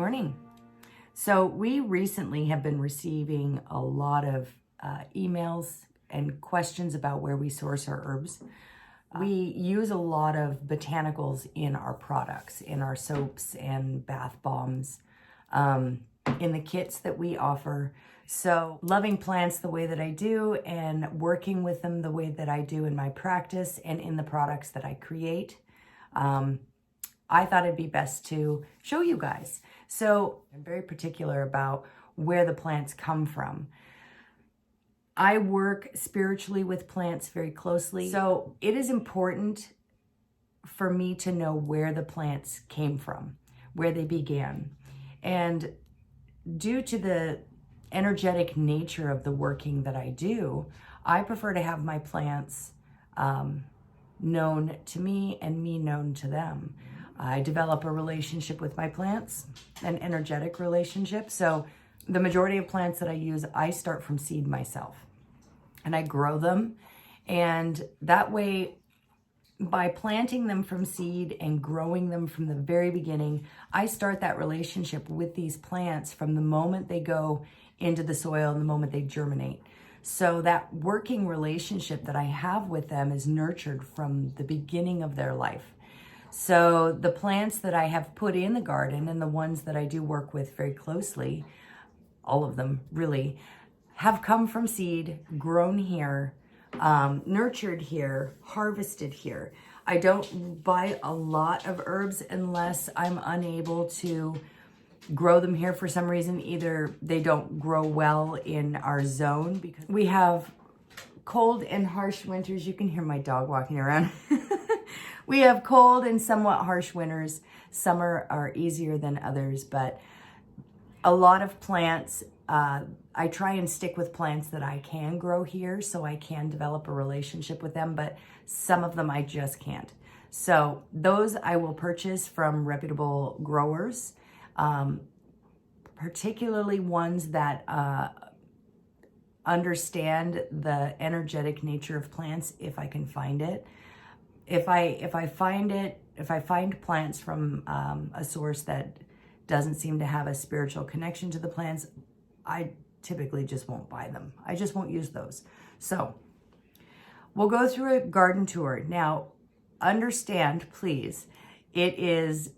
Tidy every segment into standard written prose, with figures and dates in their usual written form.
morning. So we recently have been receiving a lot of emails and questions about where we source our herbs. We use a lot of botanicals in our products, in our soaps and bath bombs, in the kits that we offer. So loving plants the way that I do and working with them the way that I do in my practice and in the products that I create, I thought it'd be best to show you guys. So I'm very particular about where the plants come from. I work spiritually with plants very closely. So it is important for me to know where the plants came from, where they began. And due to the energetic nature of the working that I do, I prefer to have my plants known to me and me known to them. I develop a relationship with my plants, an energetic relationship. So the majority of plants that I use, I start from seed myself and I grow them. And that way, by planting them from seed and growing them from the very beginning, I start that relationship with these plants from the moment they go into the soil and the moment they germinate. So that working relationship that I have with them is nurtured from the beginning of their life. So the plants that I have put in the garden and the ones that I do work with very closely, all of them really, have come from seed, grown here, nurtured here, harvested here. I don't buy a lot of herbs unless I'm unable to grow them here for some reason. Either they don't grow well in our zone because we have cold and harsh winters. You can hear my dog walking around. We have cold and somewhat harsh winters. Summer are easier than others, but a lot of plants, I try and stick with plants that I can grow here so I can develop a relationship with them, but some of them I just can't. So those I will purchase from reputable growers, particularly ones that understand the energetic nature of plants if I can find it. If I find plants from a source that doesn't seem to have a spiritual connection to the plants, I typically just won't buy them. I just won't use those. So we'll go through a garden tour. Now, understand, please, it is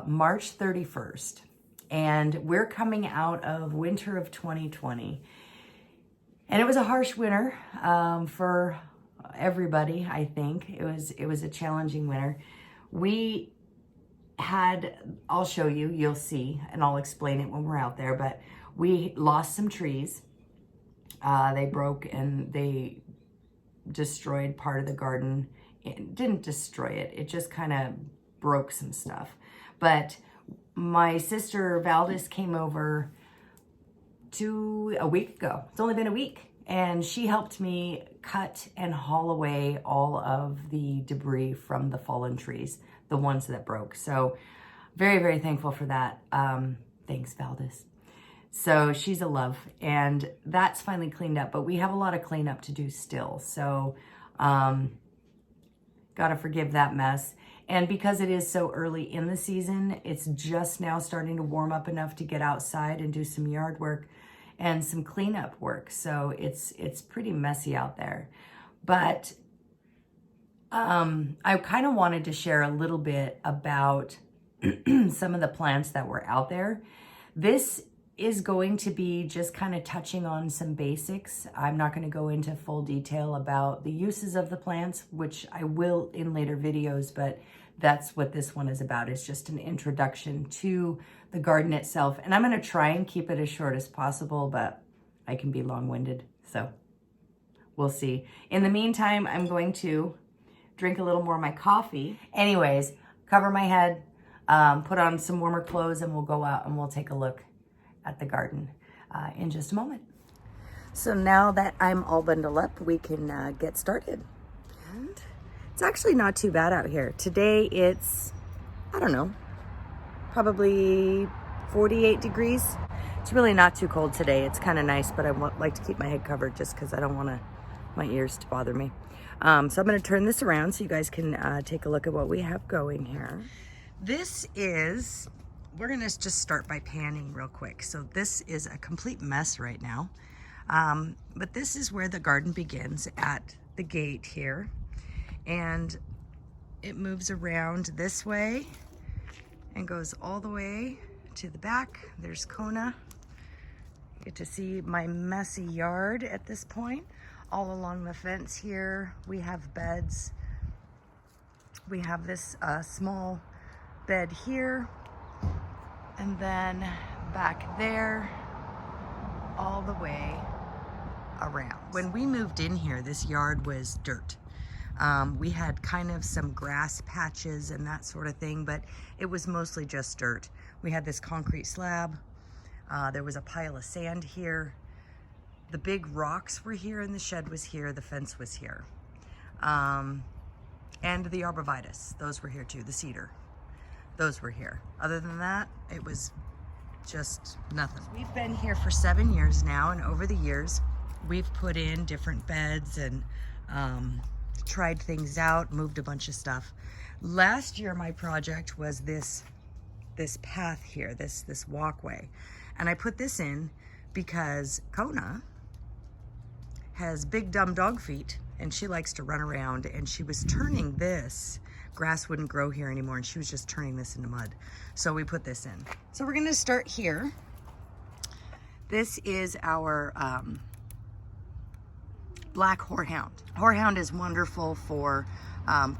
March 31st, and we're coming out of winter of 2020. And it was a harsh winter for everybody, I think. It was a challenging winter. We had, I'll show you, you'll see, and I'll explain it when we're out there, but we lost some trees. They broke and they destroyed part of the garden. It didn't destroy it, it just kind of broke some stuff. But my sister Valdez came over a week ago. It's only been a week. And she helped me cut and haul away all of the debris from the fallen trees, the ones that broke. So very, very thankful for that. Thanks, Valdez. So she's a love, and that's finally cleaned up, but we have a lot of cleanup to do still. So gotta forgive that mess. And because it is so early in the season, it's just now starting to warm up enough to get outside and do some yard work and some cleanup work. So it's pretty messy out there. But I kind of wanted to share a little bit about some of the plants that were out there. This is going to be just kind of touching on some basics. I'm not going to go into full detail about the uses of the plants, which I will in later videos, but that's what this one is about. It's just an introduction to the garden itself. And I'm going to try and keep it as short as possible, but I can be long-winded, so we'll see. In the meantime, I'm going to drink a little more of my coffee. Anyways, cover my head, put on some warmer clothes, and we'll go out and we'll take a look at the garden in just a moment. So now that I'm all bundled up, we can get started. And it's actually not too bad out here. Today it's, I don't know, probably 48 degrees. It's really not too cold today. It's kind of nice, but I like to keep my head covered just because I don't want my ears to bother me. So I'm going to turn this around so you guys can take a look at what we have going here. This is we're gonna just start by panning real quick. So this is a complete mess right now. But this is where the garden begins, at the gate here. And it moves around this way and goes all the way to the back. There's Kona. You get to see my messy yard at this point. All along the fence here, we have beds. We have this small bed here, and then back there, all the way around. When we moved in here, this yard was dirt. We had kind of some grass patches and that sort of thing, but it was mostly just dirt. We had this concrete slab. There was a pile of sand here. The big rocks were here, and the shed was here. The fence was here. And the arborvitae, those were here too. The cedar, those were here. Other than that, it was just nothing. We've been here for 7 years now, and over the years, we've put in different beds and tried things out, moved a bunch of stuff. Last year, my project was this path here, this walkway. And I put this in because Kona has big dumb dog feet, and she likes to run around, and she was turning this. Grass wouldn't grow here anymore, and she was just turning this into mud. So we put this in. So we're gonna start here. This is our black horehound. Horehound is wonderful for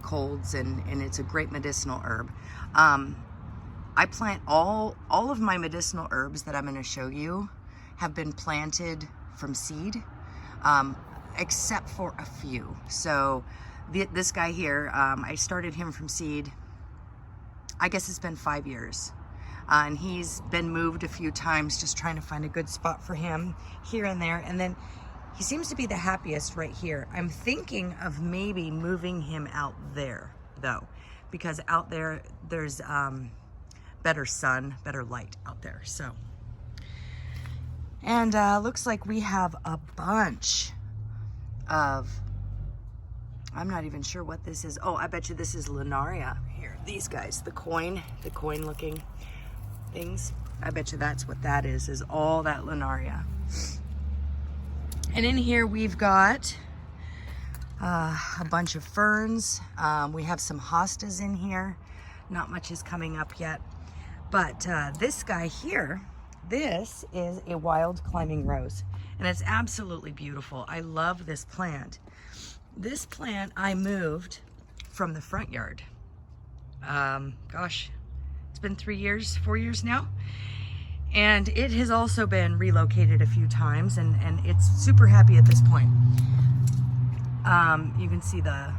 colds, and it's a great medicinal herb. I plant all of my medicinal herbs that I'm gonna show you have been planted from seed, except for a few. So this guy here, I started him from seed. I guess it's been 5 years. And he's been moved a few times, just trying to find a good spot for him here and there. And then he seems to be the happiest right here. I'm thinking of maybe moving him out there though, because out there, there's better sun, better light out there, so. And looks like we have a bunch of, I'm not even sure what this is. Oh, I bet you this is Lunaria here. These guys, the coin looking things. I bet you that's what that is all that Lunaria. And in here we've got a bunch of ferns. We have some hostas in here. Not much is coming up yet. But this guy here, this is a wild climbing rose, and it's absolutely beautiful. I love this plant. This plant I moved from the front yard. Gosh, it's been 4 years now. And it has also been relocated a few times, and it's super happy at this point. You can see the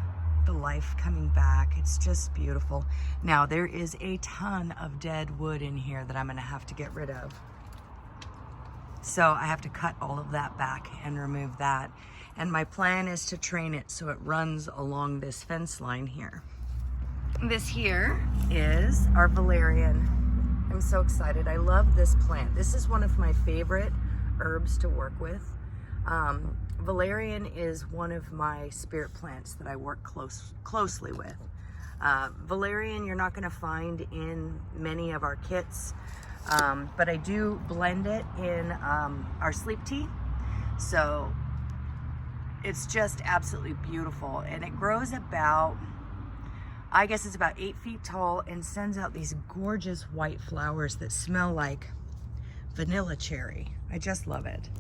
life coming back. It's just beautiful. Now there is a ton of dead wood in here that I'm gonna have to get rid of. So I have to cut all of that back and remove that. And my plan is to train it so it runs along this fence line here. This here is our valerian. I'm so excited. I love this plant. This is one of my favorite herbs to work with. Valerian is one of my spirit plants that I work closely with. Valerian you're not gonna find in many of our kits, but I do blend it in our sleep tea. So it's just absolutely beautiful, and it grows about, I guess it's about 8 feet tall, and sends out these gorgeous white flowers that smell like vanilla cherry. I just love it.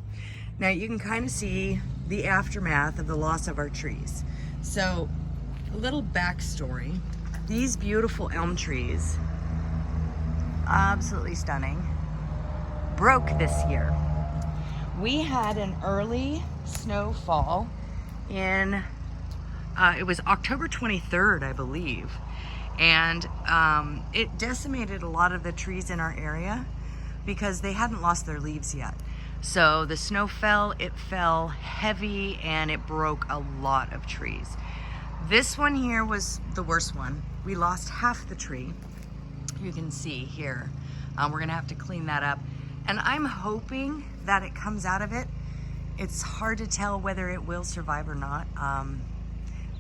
Now you can kind of see the aftermath of the loss of our trees. So a little backstory. These beautiful elm trees, absolutely stunning, broke this year. We had an early snowfall in, it was October 23rd, I believe. And it decimated a lot of the trees in our area because they hadn't lost their leaves yet. So the snow fell, it fell heavy, and it broke a lot of trees. This one here was the worst one. We lost half the tree. You can see here. We're gonna have to clean that up. And I'm hoping that it comes out of it. It's hard to tell whether it will survive or not.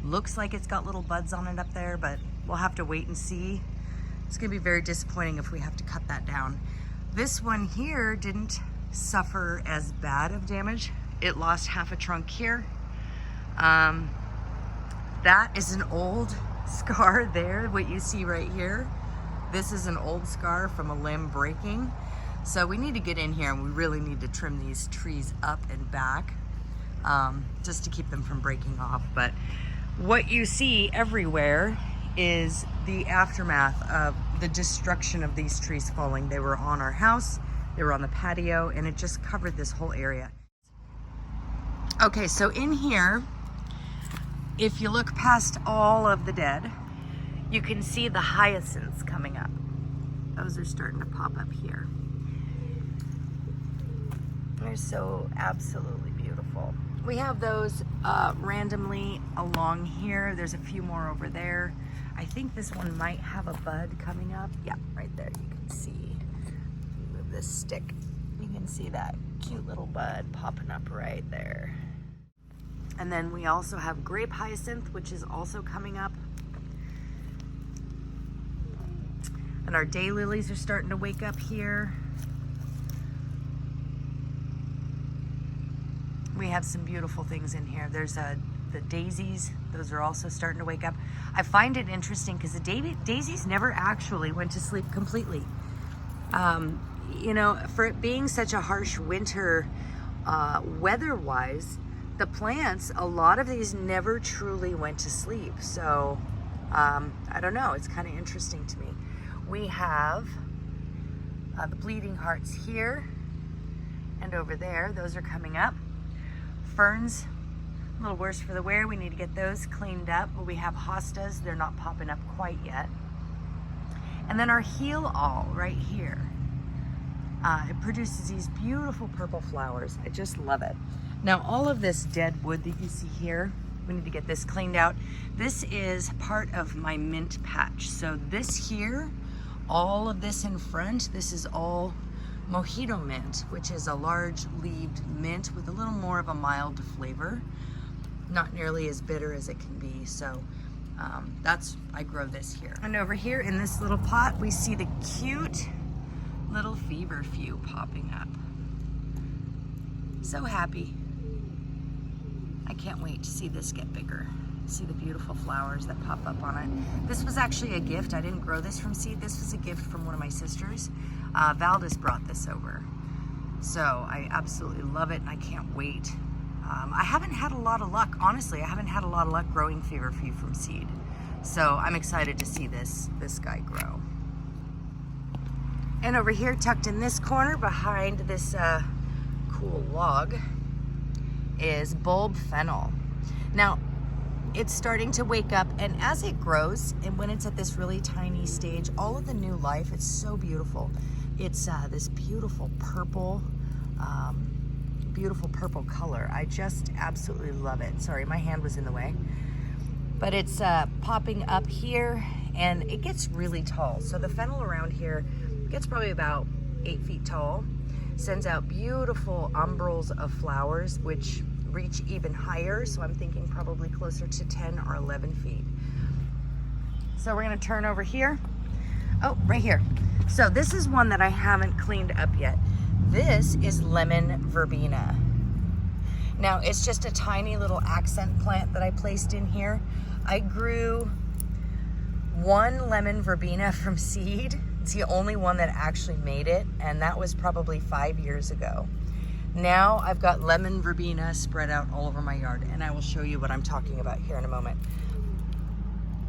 Looks like it's got little buds on it up there, but we'll have to wait and see. It's gonna be very disappointing if we have to cut that down. This one here didn't suffer as bad of damage. It lost half a trunk here. That is an old scar there, what you see right here. This is an old scar from a limb breaking. So we need to get in here and we really need to trim these trees up and back just to keep them from breaking off. But what you see everywhere is the aftermath of the destruction of these trees falling. They were on our house, they were on the patio, and it just covered this whole area. Okay, so in here, if you look past all of the dead, you can see the hyacinths coming up. Those are starting to pop up here. They're so absolutely beautiful. We have those randomly along here. There's a few more over there. I think this one might have a bud coming up. Yeah, right there you can see. Move this stick. You can see that cute little bud popping up right there. And then we also have grape hyacinth, which is also coming up. And our daylilies are starting to wake up here. We have some beautiful things in here. There's the daisies. Those are also starting to wake up. I find it interesting because the daisies never actually went to sleep completely. You know, for it being such a harsh winter weather-wise, the plants, a lot of these never truly went to sleep. So I don't know, it's kind of interesting to me. We have the bleeding hearts here and over there. Those are coming up. Ferns, a little worse for the wear. We need to get those cleaned up. But we have hostas. They're not popping up quite yet. And then our heel all right here. It produces these beautiful purple flowers. I just love it. Now, all of this dead wood that you see here, we need to get this cleaned out. This is part of my mint patch. So this here, all of this in front, this is all mojito mint, which is a large leaved mint with a little more of a mild flavor. Not nearly as bitter as it can be. So I grow this here. And over here in this little pot, we see the cute little feverfew popping up. So happy. I can't wait to see this get bigger. See the beautiful flowers that pop up on it. This was actually a gift. I didn't grow this from seed. This was a gift from one of my sisters. Valdez brought this over. So I absolutely love it and I can't wait. I haven't had a lot of luck, honestly. I haven't had a lot of luck growing feverfew from seed. So I'm excited to see this guy grow. And over here, tucked in this corner behind this cool log, is bulb fennel. Now, it's starting to wake up, and as it grows, and when it's at this really tiny stage, all of the new life, it's so beautiful. It's this beautiful purple color. I just absolutely love it. Sorry, my hand was in the way. But it's popping up here, and it gets really tall. So the fennel around here gets probably about 8 feet tall, sends out beautiful umbrels of flowers, which reach even higher. So I'm thinking probably closer to 10 or 11 feet. So we're gonna turn over here. Oh, right here. So this is one that I haven't cleaned up yet. This is lemon verbena. Now it's just a tiny little accent plant that I placed in here. I grew one lemon verbena from seed. It's the only one that actually made it, and that was probably 5 years ago. Now I've got lemon verbena spread out all over my yard, and I will show you what I'm talking about here in a moment.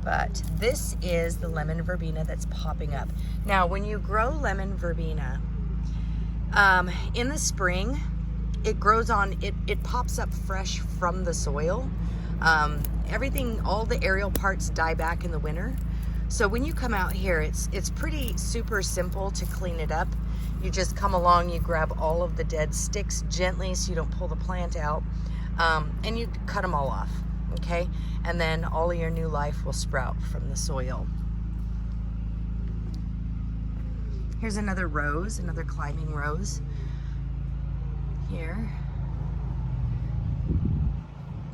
But this is the lemon verbena that's popping up. Now, when you grow lemon verbena, in the spring, it grows on, it pops up fresh from the soil. Everything, all the aerial parts die back in the winter. So when you come out here, it's pretty super simple to clean it up. You just come along, you grab all of the dead sticks gently so you don't pull the plant out, and you cut them all off, okay? And then all of your new life will sprout from the soil. Here's another rose, another climbing rose here.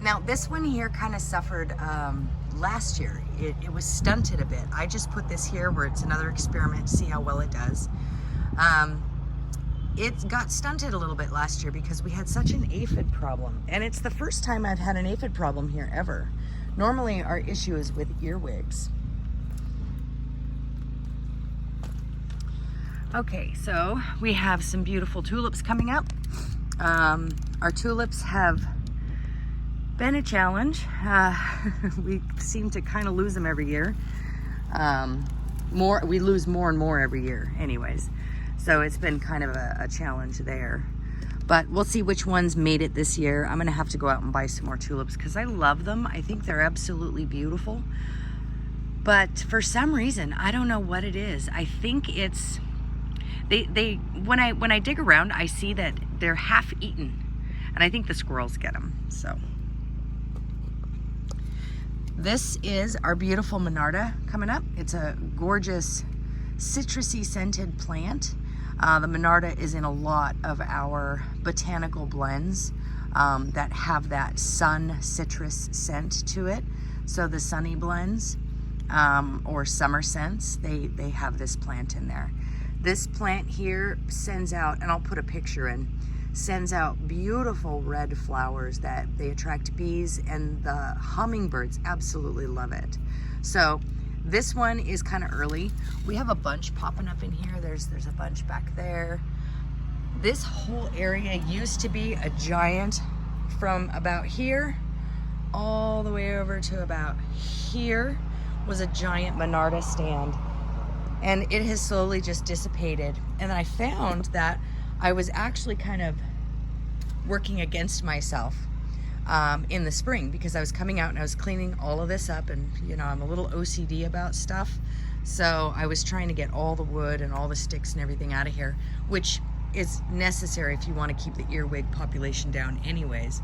Now this one here kind of suffered last year. It was stunted a bit. I just put this here where it's another experiment to see how well it does. It got stunted a little bit last year because we had such an aphid problem. And it's the first time I've had an aphid problem here ever. Normally our issue is with earwigs. Okay, so we have some beautiful tulips coming up. Our tulips have been a challenge. We seem to kind of lose them every year. We lose more and more every year anyways. So it's been kind of a challenge there. But we'll see which ones made it this year. I'm gonna have to go out and buy some more tulips because I love them. I think they're absolutely beautiful. But for some reason, I don't know what it is. I think it's, when I dig around, I see that they're half eaten. And I think the squirrels get them, so. This is our beautiful Monarda coming up. It's a gorgeous citrusy scented plant. The Monarda is in a lot of our botanical blends that have that sun citrus scent to it. So the sunny blends or summer scents, they have this plant in there. This plant here sends out, and I'll put a picture in, sends out beautiful red flowers that they attract bees, and the hummingbirds absolutely love it. So this one is kind of early. We have a bunch popping up in here. There's a bunch back there. This whole area used to be a giant, from about here all the way over to about here was a giant Monarda stand. And it has slowly just dissipated. And then I found that I was actually kind of working against myself in the spring, because I was coming out and I was cleaning all of this up, and you know, I'm a little OCD about stuff. So I was trying to get all the wood and all the sticks and everything out of here, which is necessary if you want to keep the earwig population down anyways.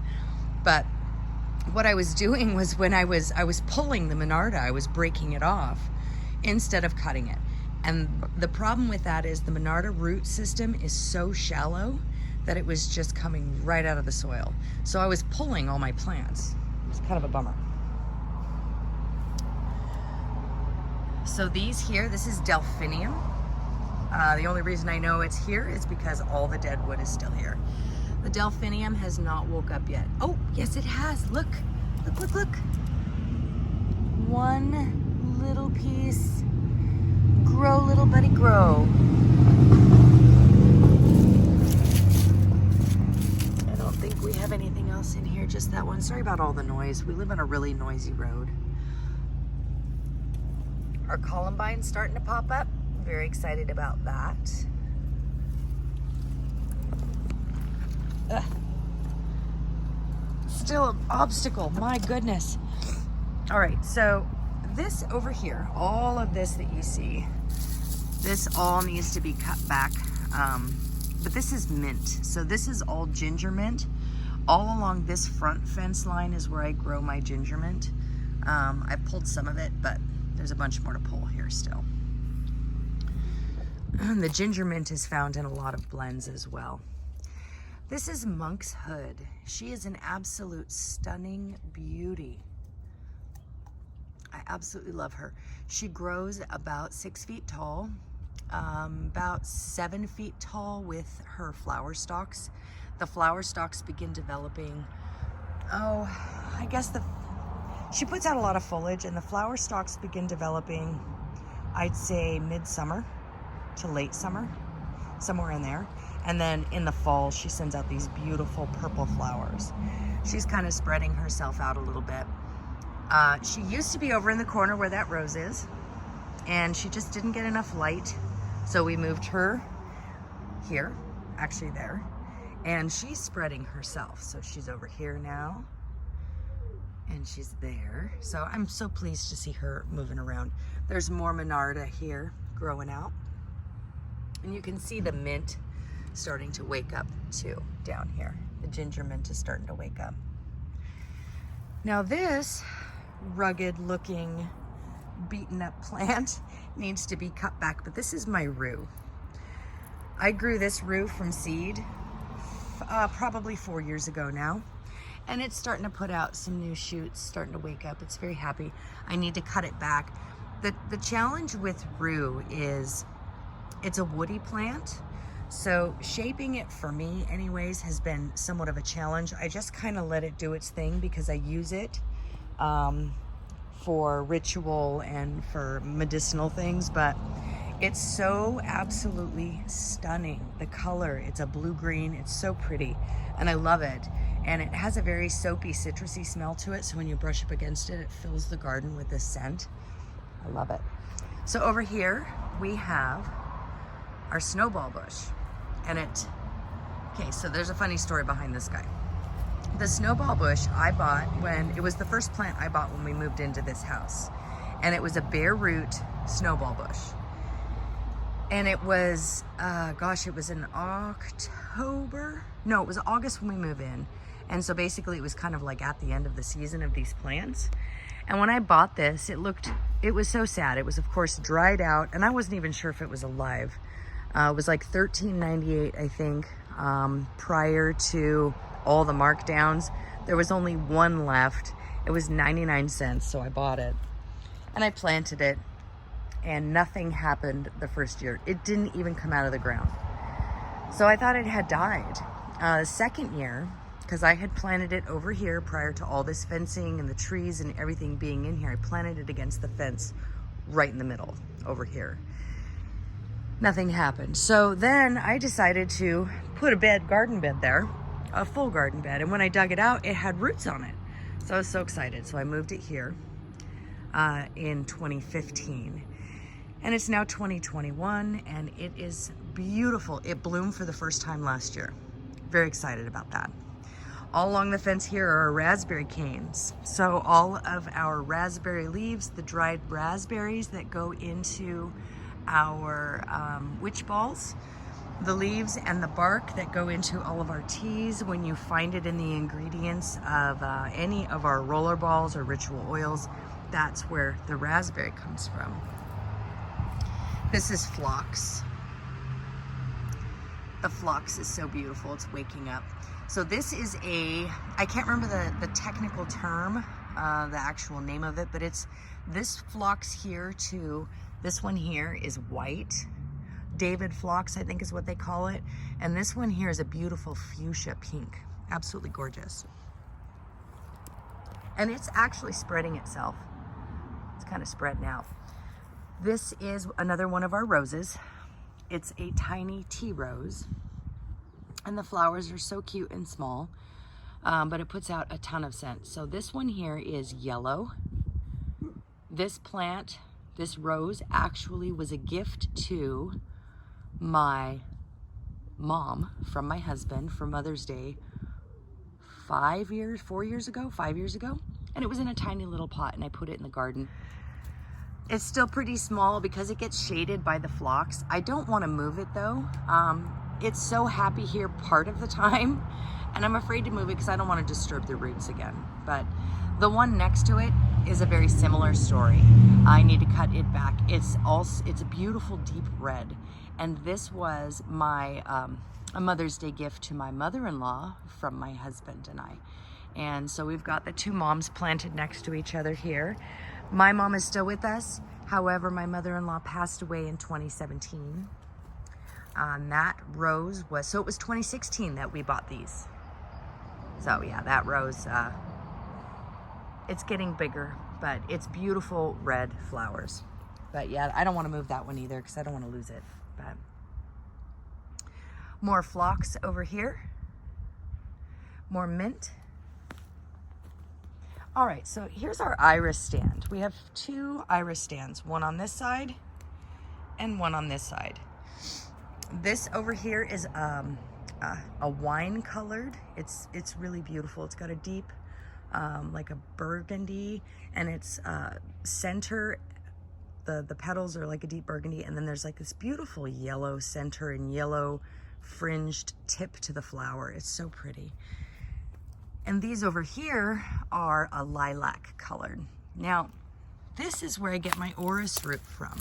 But what I was doing was, when I was pulling the Monarda, I was breaking it off instead of cutting it. And the problem with that is the Monarda root system is so shallow that it was just coming right out of the soil. So I was pulling all my plants. It was kind of a bummer. So these here, this is Delphinium. The only reason I know it's here is because all the dead wood is still here. The Delphinium has not woke up yet. Oh, yes it has. Look, look, look, look. One little piece. Grow, little buddy, grow. I don't think we have anything else in here, just that one. Sorry about all the noise. We live on a really noisy road. Our columbine's starting to pop up. Very excited about that. Ugh. Still an obstacle, my goodness. All right, so this over here, all of this that you see, this all needs to be cut back. But this is mint. So this is all ginger mint. All along this front fence line is where I grow my ginger mint. I pulled some of it, but there's a bunch more to pull here still. The ginger mint is found in a lot of blends as well. This is Monk's Hood. She is an absolute stunning beauty. I absolutely love her. She grows about 6 feet tall, about 7 feet tall with her flower stalks. The flower stalks begin developing, I guess she puts out a lot of foliage, and the flower stalks begin developing, I'd say midsummer to late summer, somewhere in there. And then in the fall, she sends out these beautiful purple flowers. She's kind of spreading herself out a little bit. She used to be over in the corner where that rose is, and she just didn't get enough light. So we moved her here, actually there, and she's spreading herself. So she's over here now, and she's there. So I'm so pleased to see her moving around. There's more Monarda here growing out. And you can see the mint starting to wake up too down here. The ginger mint is starting to wake up. Now this rugged looking beaten up plant needs to be cut back, but this is my roux. I grew this roux from seed probably 4 years ago now, And it's starting to put out some new shoots, starting to wake up. It's very happy. I need to cut it back. The challenge with roux is it's a woody plant. So shaping it for me anyways has been somewhat of a challenge. I just kind of let it do its thing because I use it for ritual and for medicinal things, but it's so absolutely stunning. The color, it's a blue-green, it's so pretty, and I love it. And it has a very soapy, citrusy smell to it, so when you brush up against it, it fills the garden with this scent. I love it. So over here, we have our snowball bush. And okay, so there's a funny story behind this guy. The snowball bush I bought it was the first plant I bought when we moved into this house. And it was a bare root snowball bush. And it was, it was in October. No, it was August when we moved in. And so basically it was kind of like at the end of the season of these plants. And when I bought this, it was so sad. It was of course dried out, and I wasn't even sure if it was alive. It was like $13.98, I think, prior to all the markdowns. There was only one left. It was 99 cents, so I bought it. And I planted it, and nothing happened the first year. It didn't even come out of the ground. So I thought it had died. The second year, because I had planted it over here prior to all this fencing and the trees and everything being in here, I planted it against the fence right in the middle over here. Nothing happened. So then I decided to put a garden bed there, a full garden bed. And when I dug it out, it had roots on it. So I was so excited. So I moved it here in 2015. And it's now 2021, and it is beautiful. It bloomed for the first time last year. Very excited about that. All along the fence here are raspberry canes. So all of our raspberry leaves, the dried raspberries that go into our witch balls, the leaves and the bark that go into all of our teas. When you find it in the ingredients of any of our roller balls or ritual oils, that's where the raspberry comes from. This is phlox. The phlox is so beautiful, it's waking up. So this is I can't remember the technical term, the actual name of it, but it's this phlox here too. This one here is white. David phlox, I think is what they call it. And this one here is a beautiful fuchsia pink. Absolutely gorgeous. And it's actually spreading itself. It's kind of spreading out. This is another one of our roses. It's a tiny tea rose. And the flowers are so cute and small, but it puts out a ton of scent. So this one here is yellow. This plant, this rose, actually was a gift to my mom from my husband for Mother's Day 5 years ago. And it was in a tiny little pot, and I put it in the garden. It's still pretty small because it gets shaded by the phlox. I don't want to move it though. It's so happy here part of the time, and I'm afraid to move it because I don't want to disturb the roots again. But the one next to it is a very similar story. I need to cut it back. It's a beautiful deep red, and this was my a Mother's Day gift to my mother-in-law from my husband and I. And so we've got the two moms planted next to each other here. My mom is still with us. However, my mother-in-law passed away in 2017. That rose so it was 2016 that we bought these. So yeah, that rose, it's getting bigger, but it's beautiful red flowers. But yeah, I don't want to move that one either because I don't want to lose it. But more phlox over here, more mint. All right, so here's our iris stand. We have two iris stands, one on this side and one on this side. This over here is a wine colored. It's really beautiful. It's got a deep, like a burgundy, and its center, the petals are like a deep burgundy, and then there's like this beautiful yellow center and yellow fringed tip to the flower. It's so pretty. And these over here are a lilac colored. Now, this is where I get my aorus root from.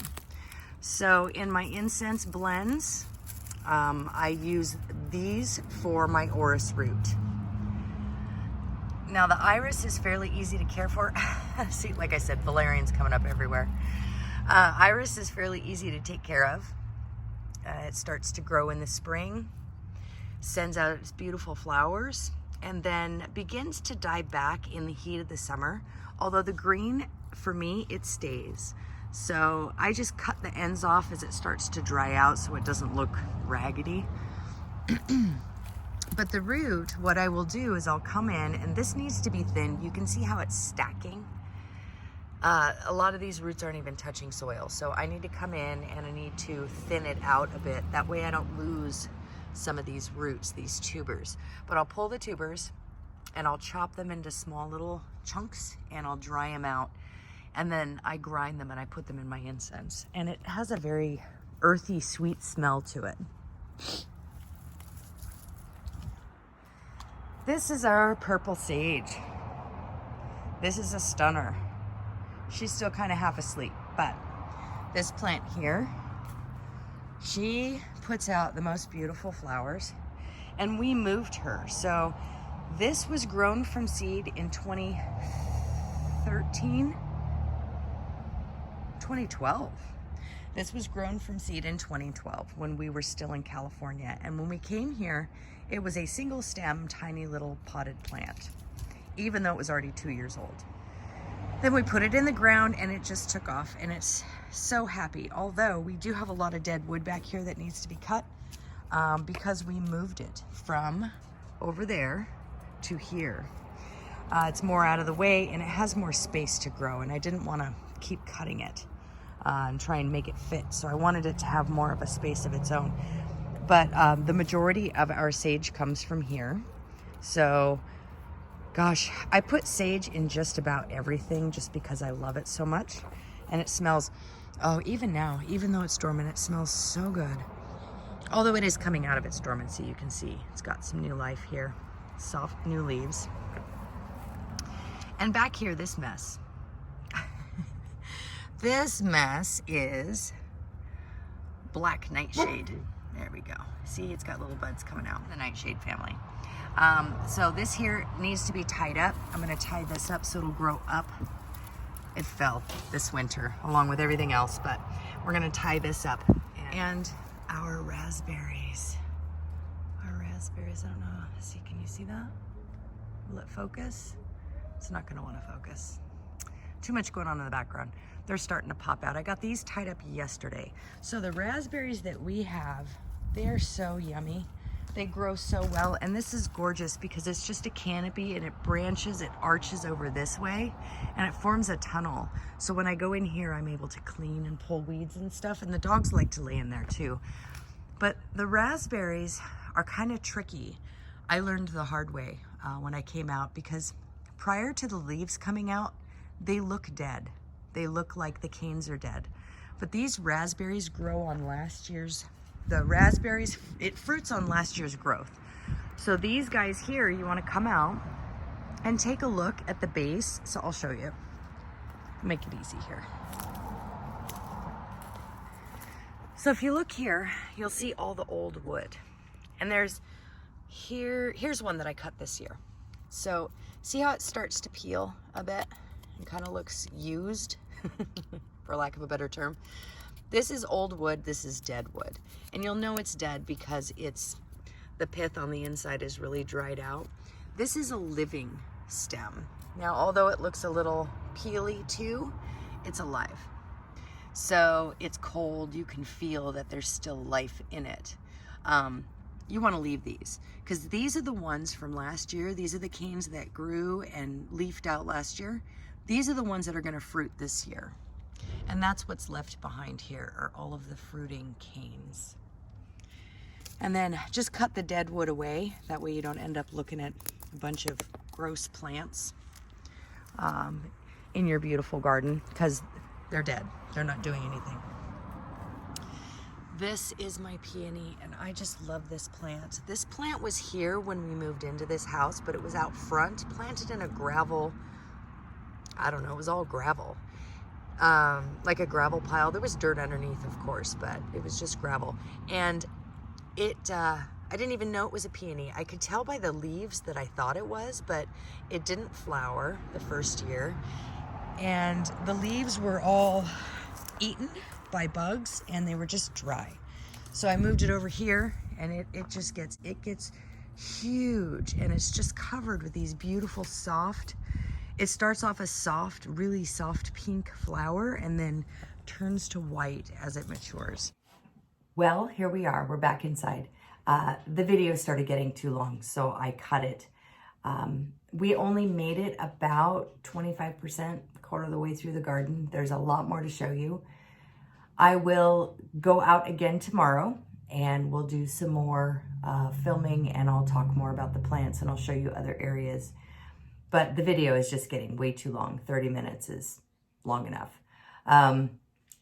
So in my incense blends, I use these for my aorus root. Now the iris is fairly easy to care for. See, like I said, valerian's coming up everywhere. Iris is fairly easy to take care of. It starts to grow in the spring, sends out its beautiful flowers, and then begins to die back in the heat of the summer. Although the green, for me, it stays. So I just cut the ends off as it starts to dry out so it doesn't look raggedy. But the root, what I will do is I'll come in, and this needs to be thinned. You can see how it's stacking. A lot of these roots aren't even touching soil. So I need to come in and I need to thin it out a bit. That way I don't lose some of these roots, these tubers. But I'll pull the tubers and I'll chop them into small little chunks and I'll dry them out. And then I grind them and I put them in my incense. And it has a very earthy, sweet smell to it. This is our purple sage. This is a stunner. She's still kind of half asleep, but this plant here, she puts out the most beautiful flowers, and we moved her. So this was grown from seed in 2012. This was grown from seed in 2012 when we were still in California. And when we came here, it was a single stem, tiny little potted plant, even though it was already 2 years old. Then we put it in the ground and it just took off, and it's so happy. Although we do have a lot of dead wood back here that needs to be cut because we moved it from over there to here. It's more out of the way and it has more space to grow, and I didn't want to keep cutting it and try and make it fit. So I wanted it to have more of a space of its own. But the majority of our sage comes from here. So gosh, I put sage in just about everything just because I love it so much. And it smells, oh, even now, even though it's dormant, it smells so good. Although it is coming out of its dormancy, you can see it's got some new life here. Soft new leaves. And back here, this mess. This mess is black nightshade. There we go. See, it's got little buds coming out. The nightshade family. So this here needs to be tied up. I'm going to tie this up so it'll grow up. It fell this winter along with everything else, but we're going to tie this up. And our raspberries. Our raspberries, I don't know. See, can you see that? Will it focus? It's not going to want to focus. Too much going on in the background. They're starting to pop out. I got these tied up yesterday. So the raspberries that we have, they're so yummy. They grow so well, and this is gorgeous because it's just a canopy and it branches, it arches over this way, and it forms a tunnel. So when I go in here, I'm able to clean and pull weeds and stuff, and the dogs like to lay in there too. But the raspberries are kind of tricky. I learned the hard way when I came out, because prior to the leaves coming out, they look dead. They look like the canes are dead. But these raspberries grow on last year's, the raspberries, it fruits on last year's growth. So these guys here, you want to come out and take a look at the base. So I'll show you. Make it easy here. So if you look here, you'll see all the old wood. And here's one that I cut this year. So see how it starts to peel a bit and kind of looks used, for lack of a better term. This is old wood, this is dead wood. And you'll know it's dead because the pith on the inside is really dried out. This is a living stem. Now, although it looks a little peely too, it's alive. So it's cold, you can feel that there's still life in it. You want to leave these because these are the ones from last year. These are the canes that grew and leafed out last year. These are the ones that are going to fruit this year. And that's what's left behind here, are all of the fruiting canes. And then just cut the dead wood away. That way you don't end up looking at a bunch of gross plants in your beautiful garden, because they're dead. They're not doing anything. This is my peony, and I just love this plant. This plant was here when we moved into this house, but it was out front, planted in a gravel, I don't know, it was all gravel. Like a gravel pile. There was dirt underneath, of course, but it was just gravel. And I didn't even know it was a peony. I could tell by the leaves that I thought it was, but it didn't flower the first year. And the leaves were all eaten by bugs and they were just dry. So I moved it over here and it gets huge, and it's just covered with these beautiful soft, it starts off a soft, really soft pink flower and then turns to white as it matures. Well, here we are, we're back inside. The video started getting too long, so I cut it. We only made it about 25%, quarter of the way through the garden. There's a lot more to show you. I will go out again tomorrow and we'll do some more filming, and I'll talk more about the plants and I'll show you other areas. But the video is just getting way too long. 30 minutes is long enough.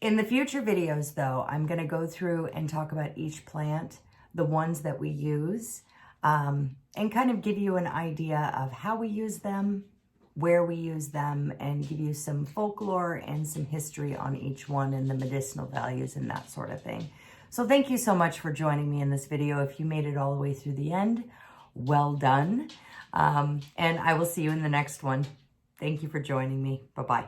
In the future videos though, I'm gonna go through and talk about each plant, the ones that we use, and kind of give you an idea of how we use them, where we use them, and give you some folklore and some history on each one and the medicinal values and that sort of thing. So thank you so much for joining me in this video. If you made it all the way through the end, well done. And I will see you in the next one. Thank you for joining me. Bye-bye.